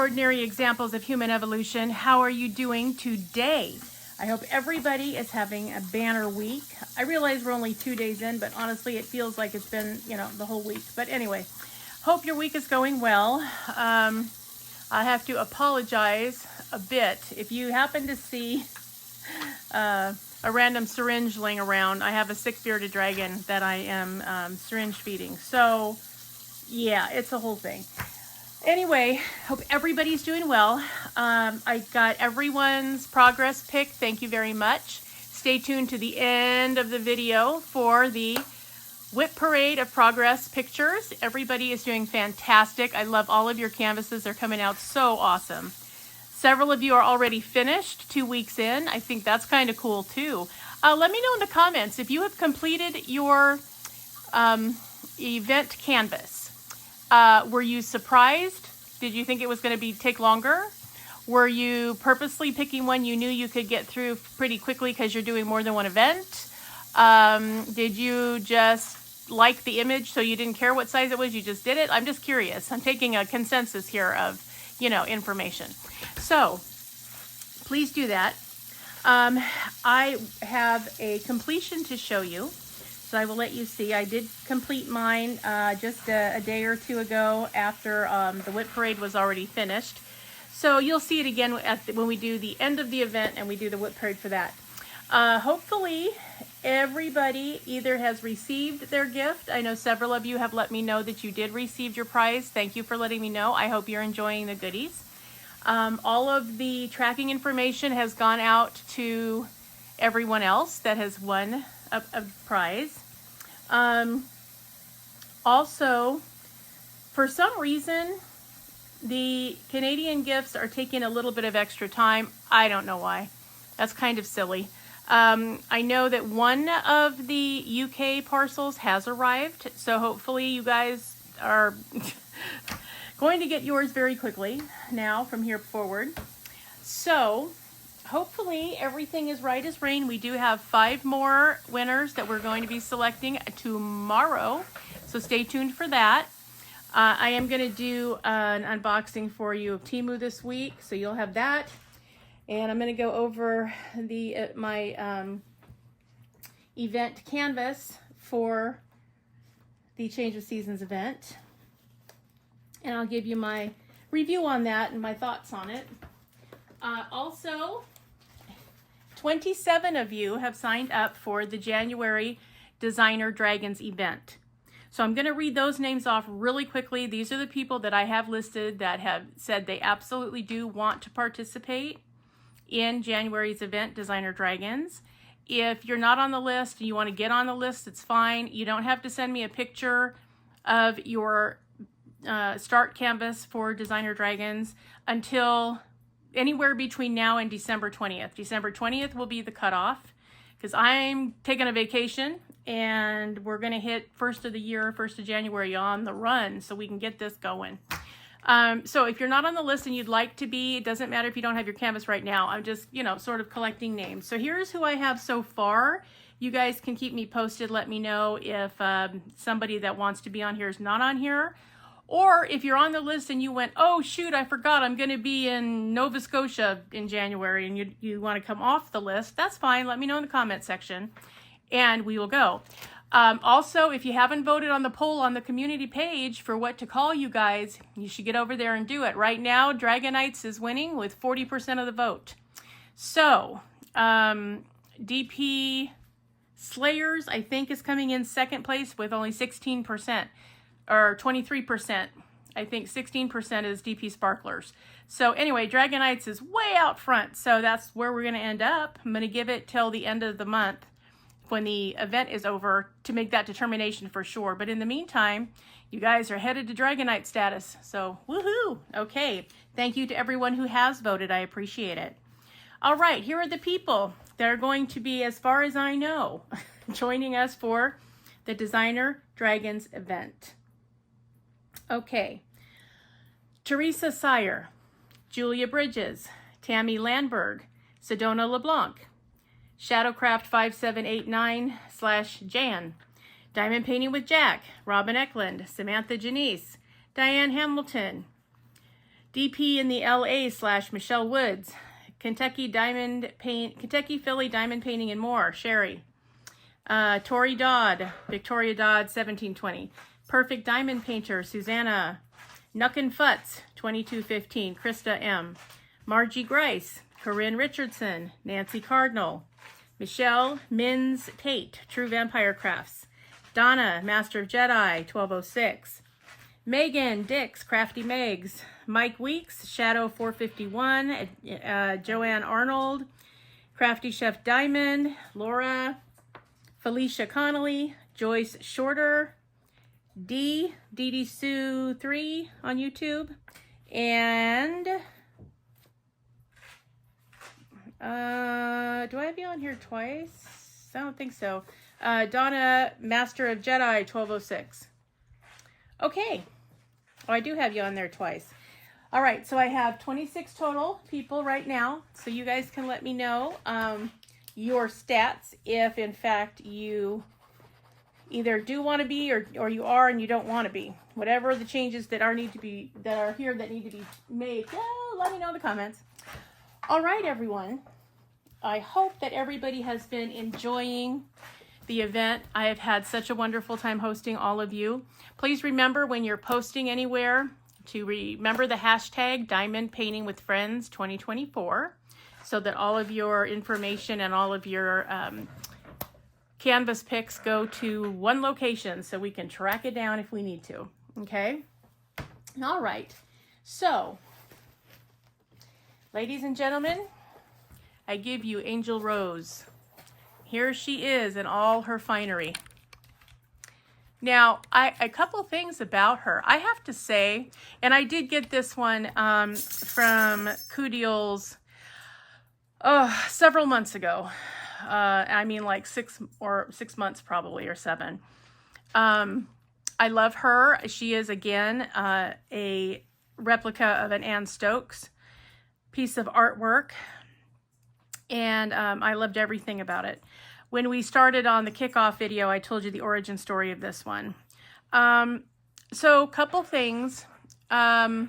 extraordinary examples of human evolution. How are you doing today? I hope everybody is having a banner week. I realize we're only 2 days in, but honestly, it feels like it's been, the whole week. But anyway, hope your week is going well. I have to apologize a bit. If you happen to see a random syringe laying around, I have a sick bearded dragon that I am syringe feeding. So, yeah, it's a whole thing. Anyway, hope everybody's doing well. I got everyone's progress pic. Thank you very much. Stay tuned to the end of the video for the WIP Parade of progress pictures. Everybody is doing fantastic. I love all of your canvases. They're coming out so awesome. Several of you are already finished 2 weeks in. I think that's kind of cool too. Let me know in the comments if you have completed your event canvas. Were you surprised? Did you think it was going to take longer? Were you purposely picking one you knew you could get through pretty quickly because you're doing more than one event? Did you just like the image so you didn't care what size it was, you just did it? I'm just curious. I'm taking a consensus here of, information. So please do that. I have a completion to show you. So I will let you see. I did complete mine just a day or two ago after the WIP Parade was already finished. So you'll see it again when we do the end of the event and we do the WIP Parade for that. Hopefully everybody either has received their gift. I know several of you have let me know that you did receive your prize. Thank you for letting me know. I hope you're enjoying the goodies. All of the tracking information has gone out to everyone else that has won a prize. Also, for some reason, the Canadian gifts are taking a little bit of extra time. I don't know why. That's kind of silly. I know that one of the UK parcels has arrived, so hopefully you guys are going to get yours very quickly now from here forward. So hopefully everything is right as rain. We do have 5 more winners that we're going to be selecting tomorrow, so stay tuned for that. I am going to do an unboxing for you of Temu this week, so you'll have that. And I'm going to go over my event canvas for the Change of Seasons event. And I'll give you my review on that and my thoughts on it. Also, 27 of you have signed up for the January Designer Dragons event. So I'm going to read those names off really quickly. These are the people that I have listed that have said they absolutely do want to participate in January's event, Designer Dragons. If you're not on the list and you want to get on the list, it's fine. You don't have to send me a picture of your start canvas for Designer Dragons until anywhere between now and December 20th. December 20th will be the cutoff because I'm taking a vacation and we're going to hit 1st of the year, 1st of January on the run so we can get this going. So if you're not on the list and you'd like to be, it doesn't matter if you don't have your canvas right now. I'm just, sort of collecting names. So here's who I have so far. You guys can keep me posted. Let me know if somebody that wants to be on here is not on here. Or if you're on the list and you went, oh, shoot, I forgot I'm going to be in Nova Scotia in January and you want to come off the list, that's fine. Let me know in the comment section and we will go. Also, if you haven't voted on the poll on the community page for what to call you guys, you should get over there and do it. Right now, Dragonites is winning with 40% of the vote. So, DP Slayers, I think, is coming in second place with only 16%, or 23%. I think 16% is DP Sparklers. So anyway, Dragonites is way out front, so that's where we're going to end up. I'm going to give it till the end of the month when the event is over to make that determination for sure. But in the meantime, you guys are headed to Dragonite status. So woohoo! Okay, thank you to everyone who has voted. I appreciate it. All right, here are the people that are going to be, as far as I know, joining us for the Designer Dragons event. Okay, Teresa Sire, Julia Bridges, Tammy Landberg, Sedona LeBlanc, Shadowcraft5789/Jan, Diamond Painting with Jack, Robin Eklund, Samantha Janice, Diane Hamilton, DP in the LA / Michelle Woods. Kentucky Philly Diamond Painting and More, Sherry. Tori Dodd, Victoria Dodd, 1720. Perfect Diamond Painter, Susanna. Nuckin Futz, 2215, Krista M. Margie Grice, Corinne Richardson, Nancy Cardinal. Michelle Mins Tate, True Vampire Crafts. Donna, Master of Jedi, 1206. Megan Dix, Crafty Megs. Mike Weeks, Shadow 451. Joanne Arnold, Crafty Chef Diamond. Laura, Felicia Connolly, Joyce Shorter, Dee Sue 3 on YouTube, and do I have you on here twice? I don't think so. Donna, Master of Jedi, 1206. Okay. Oh, I do have you on there twice. All right, so I have 26 total people right now, so you guys can let me know your stats if in fact you either do want to be or you are and you don't want to be. Whatever the changes that are here that need to be made, let me know in the comments. All right, everyone. I hope that everybody has been enjoying the event. I have had such a wonderful time hosting all of you. Please remember when you're posting anywhere to remember the hashtag Diamond Painting with Friends 2024 so that all of your information and all of your canvas pics go to one location so we can track it down if we need to. Okay? All right. So, ladies and gentlemen, I give you Angel Rose. Here she is in all her finery. Now, a couple things about her. I have to say, and I did get this one from Kudiel's several months ago. I mean like 6 months probably, or 7. I love her. She is, again, a replica of an Anne Stokes piece of artwork. And I loved everything about it. When we started on the kickoff video, I told you the origin story of this one. So, couple things. Okay,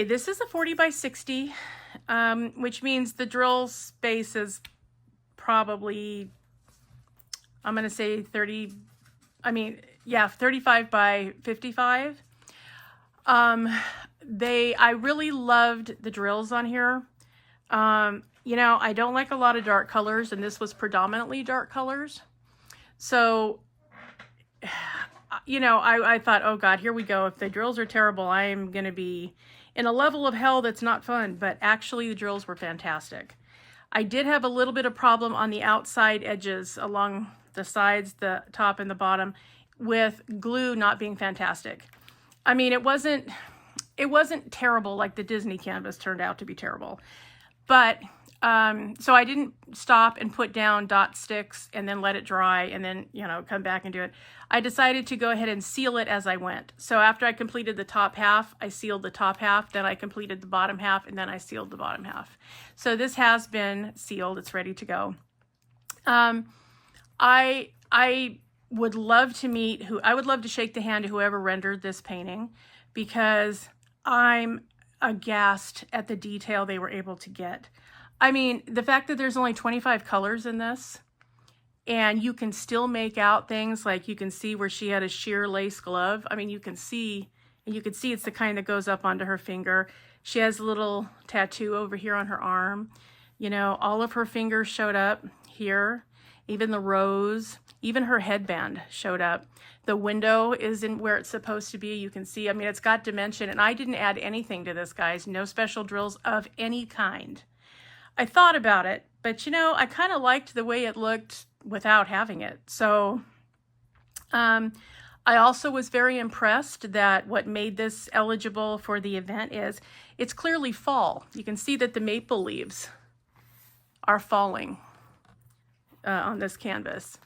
this is a 40 by 60, which means the drill space is probably, I'm going to say 35 by 55. I really loved the drills on here. You know, I don't like a lot of dark colors, and this was predominantly dark colors. So, you know, I thought, oh God, here we go. If the drills are terrible, I am going to be in a level of hell that's not fun. But actually, the drills were fantastic. I did have a little bit of problem on the outside edges along the sides, the top and the bottom, with glue not being fantastic. I mean, it wasn't terrible like the Disney canvas turned out to be terrible. But, so I didn't stop and put down dot sticks and then let it dry and then, you know, come back and do it. I decided to go ahead and seal it as I went. So after I completed the top half, I sealed the top half, then I completed the bottom half, and then I sealed the bottom half. So this has been sealed. It's ready to go. I would love to shake the hand of whoever rendered this painting, because I'm aghast at the detail they were able to get. I mean, the fact that there's only 25 colors in this, and you can still make out things like you can see where she had a sheer lace glove. I mean, you can see it's the kind that goes up onto her finger. She has a little tattoo over here on her arm. You know, all of her fingers showed up here, even the rose, even her headband showed up. The window isn't where it's supposed to be. You can see, I mean, it's got dimension, and I didn't add anything to this, guys. No special drills of any kind. I thought about it, but you know, I kind of liked the way it looked without having it. So I also was very impressed that what made this eligible for the event is it's clearly fall. You can see that the maple leaves are falling on this canvas.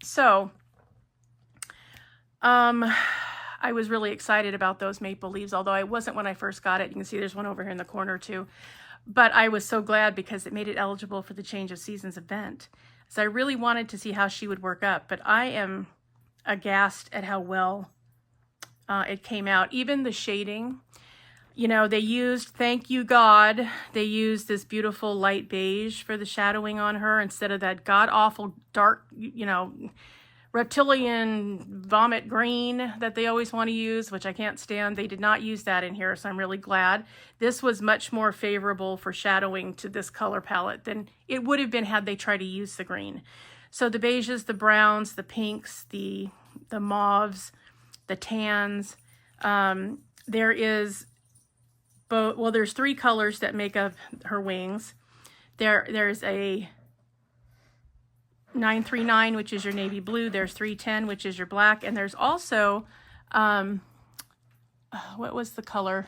So I was really excited about those maple leaves, although I wasn't when I first got it. You can see there's one over here in the corner too. But I was so glad because it made it eligible for the Change of Seasons event. So I really wanted to see how she would work up, but I am aghast at how well it came out. Even the shading, you know, they used, thank you God, they used this beautiful light beige for the shadowing on her instead of that god-awful dark, you know, reptilian vomit green that they always want to use, which I can't stand. They did not use that in here, so I'm really glad. This was much more favorable for shadowing to this color palette than it would have been had they tried to use the green. So the beiges, the browns, the pinks, the mauves, the tans. There is both, well, there's 3 colors that make up her wings. There's a 939, which is your navy blue. There's 310, which is your black. And there's also, what was the color?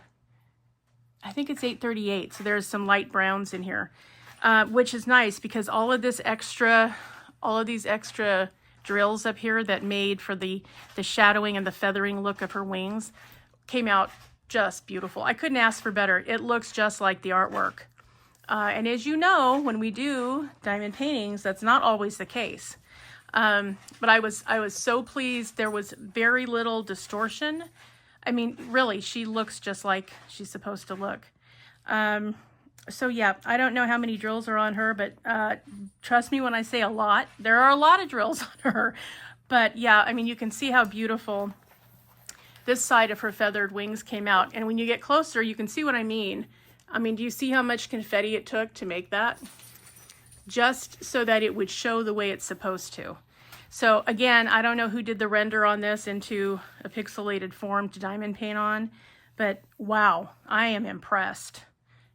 I think it's 838. So there's some light browns in here, which is nice because all of these extra drills up here that made for the shadowing and the feathering look of her wings came out just beautiful. I couldn't ask for better. It looks just like the artwork. And as you know, when we do diamond paintings, that's not always the case. But I was so pleased. There was very little distortion. I mean, really, she looks just like she's supposed to look. So yeah, I don't know how many drills are on her, but trust me when I say a lot. There are a lot of drills on her. But yeah, I mean, you can see how beautiful this side of her feathered wings came out. And when you get closer, you can see what I mean. I mean, do you see how much confetti it took to make that? Just so that it would show the way it's supposed to. So again, I don't know who did the render on this into a pixelated form to diamond paint on, but wow, I am impressed,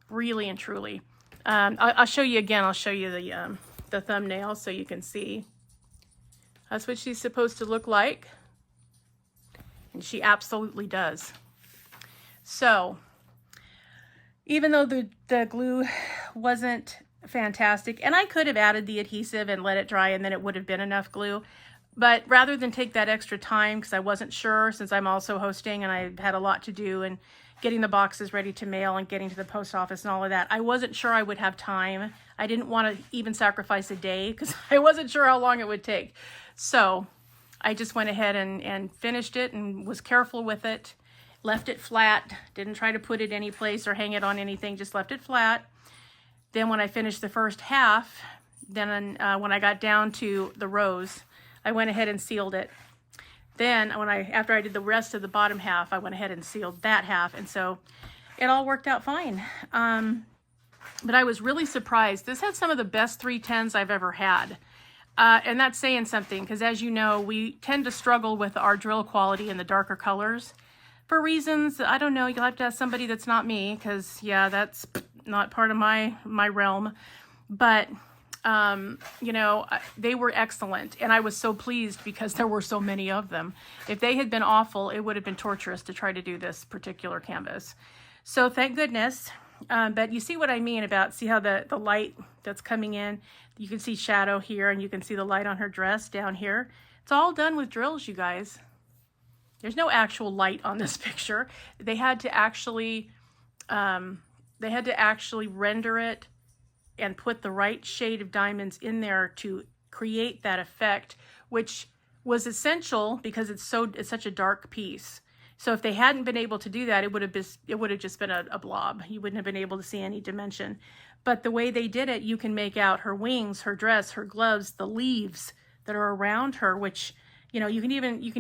really and truly. I'll show you again. I'll show you the thumbnail so you can see. That's what she's supposed to look like. And she absolutely does. So even though the glue wasn't fantastic, and I could have added the adhesive and let it dry and then it would have been enough glue, but rather than take that extra time, because I wasn't sure, since I'm also hosting and I had a lot to do and getting the boxes ready to mail and getting to the post office and all of that, I wasn't sure I would have time. I didn't want to even sacrifice a day because I wasn't sure how long it would take. So I just went ahead and finished it and was careful with it. Left it flat, didn't try to put it any place or hang it on anything, just left it flat. Then when I finished the first half, then when I got down to the rose, I went ahead and sealed it. Then after I did the rest of the bottom half, I went ahead and sealed that half, and so it all worked out fine. But I was really surprised. This had some of the best 310s I've ever had. And that's saying something, because as you know, we tend to struggle with our drill quality in the darker colors. For reasons, I don't know, you'll have to ask somebody that's not me, because yeah, that's not part of my realm. But, you know, they were excellent, and I was so pleased because there were so many of them. If they had been awful, it would have been torturous to try to do this particular canvas. So thank goodness. But you see what I mean about, see how the light that's coming in, you can see shadow here, and you can see the light on her dress down here. It's all done with drills, you guys. There's no actual light on this picture. They had to actually render it and put the right shade of diamonds in there to create that effect, which was essential because it's such a dark piece. So if they hadn't been able to do that, it would have just been a blob. You wouldn't have been able to see any dimension. But the way they did it, you can make out her wings, her dress, her gloves, the leaves that are around her, which, you know, you can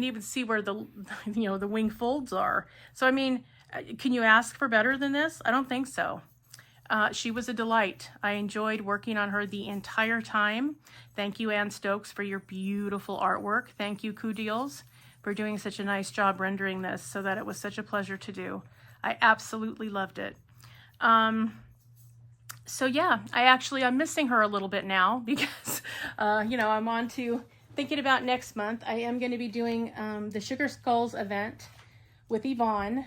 even see where the the wing folds are. So I mean, can you ask for better than this? I don't think so. She was a delight. I enjoyed working on her the entire time. Thank you, Ann Stokes, for your beautiful artwork. Thank you, Kudeals, for doing such a nice job rendering this so that it was such a pleasure to do. I absolutely loved it. So yeah, I'm missing her a little bit now because, I'm on to thinking about next month. I am going to be doing the Sugar Skulls event with Yvonne.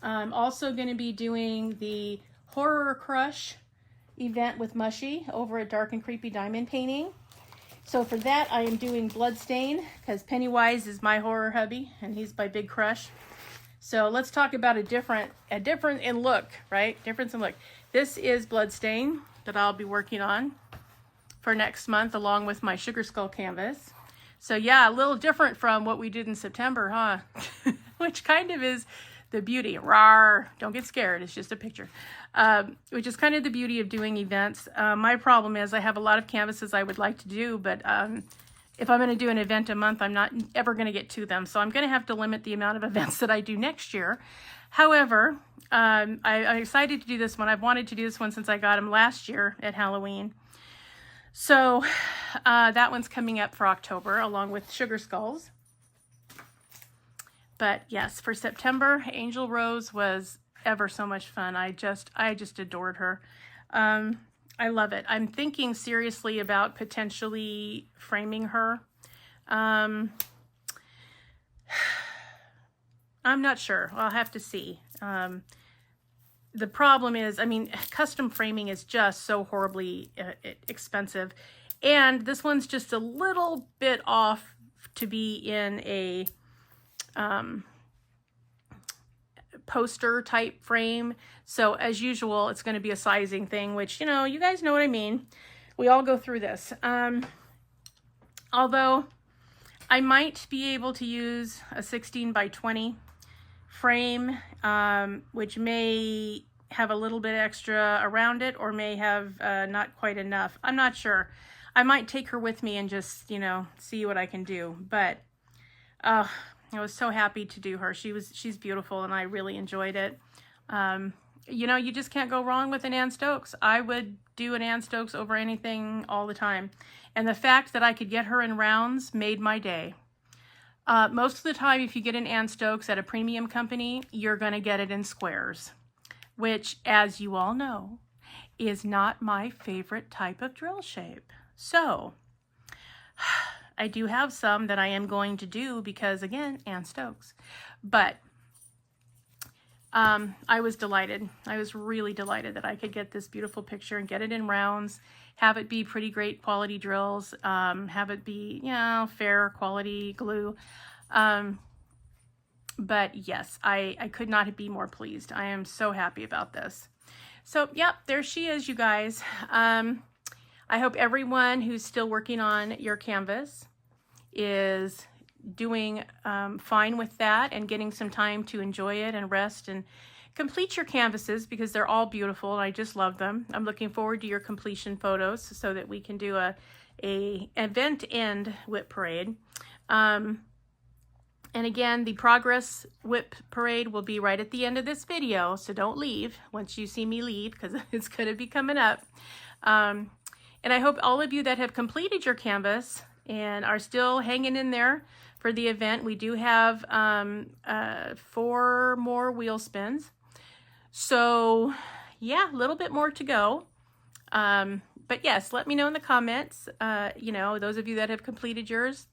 I'm also going to be doing the Horror Crush event with Mushy over at Dark and Creepy Diamond Painting. So for that, I am doing Bloodstain because Pennywise is my horror hubby and he's my big crush. So let's talk about a difference in look, right? Difference in look. This is Bloodstain that I'll be working on for next month along with my Sugar Skull canvas. So yeah, a little different from what we did in September, huh? which kind of is the beauty. Rawr, don't get scared. It's just a picture, which is kind of the beauty of doing events. My problem is I have a lot of canvases I would like to do, but if I'm going to do an event a month, I'm not ever going to get to them. So I'm going to have to limit the amount of events that I do next year. However, I'm excited to do this one. I've wanted to do this one since I got them last year at Halloween. So that one's coming up for October along with Sugar Skulls. But yes, for September, Angel Rose was ever so much fun. I just adored her. I love it. I'm thinking seriously about potentially framing her. I'm not sure. I'll have to see. The problem is, I mean, custom framing is just so horribly expensive. And this one's just a little bit off to be in a poster type frame. So as usual, it's going to be a sizing thing, which, you know, you guys know what I mean. We all go through this. Although I might be able to use a 16 by 20 frame, which may have a little bit extra around it or may have not quite enough. I'm not sure. I might take her with me and just, you know, see what I can do. But I was so happy to do her. She's beautiful and I really enjoyed it. You know, you just can't go wrong with an Ann Stokes. I would do an Ann Stokes over anything all the time. And the fact that I could get her in rounds made my day. Most of the time, if you get an Ann Stokes at a premium company, you're going to get it in squares, which, as you all know, is not my favorite type of drill shape. So I do have some that I am going to do because, again, Ann Stokes. But I was delighted. I was really delighted that I could get this beautiful picture and get it in rounds, have it be pretty great quality drills, have it be, you know, fair quality glue. But yes, I could not be more pleased. I am so happy about this. So, yep, there she is, you guys. I hope everyone who's still working on your canvas is doing fine with that and getting some time to enjoy it and rest and complete your canvases because they're all beautiful and I just love them. I'm looking forward to your completion photos so that we can do a event end WIP Parade. And again, the progress WIP Parade will be right at the end of this video, so don't leave once you see me leave because it's going to be coming up. And I hope all of you that have completed your canvas and are still hanging in there for the event. We do have 4 more wheel spins. So yeah, a little bit more to go. But yes, let me know in the comments, you know, those of you that have completed yours,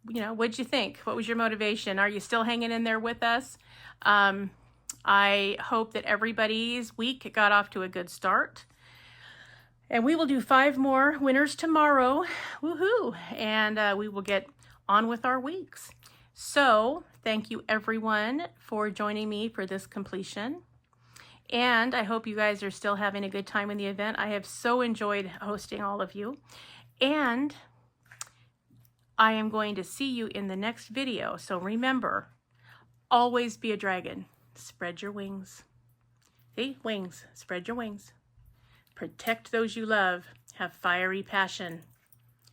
you know, what'd you think? What was your motivation? Are you still hanging in there with us? I hope that everybody's week got off to a good start. And we will do 5 more winners tomorrow. Woohoo! And we will get on with our weeks. So thank you everyone for joining me for this completion. And I hope you guys are still having a good time in the event. I have so enjoyed hosting all of you. And I am going to see you in the next video. So remember, always be a dragon. Spread your wings. See, wings. Spread your wings. Protect those you love. Have fiery passion.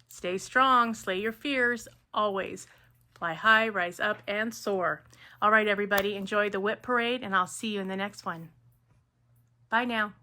Stay strong. Slay your fears. Always. Fly high, rise up, and soar. All right, everybody. Enjoy the WIP Parade, and I'll see you in the next one. Bye now.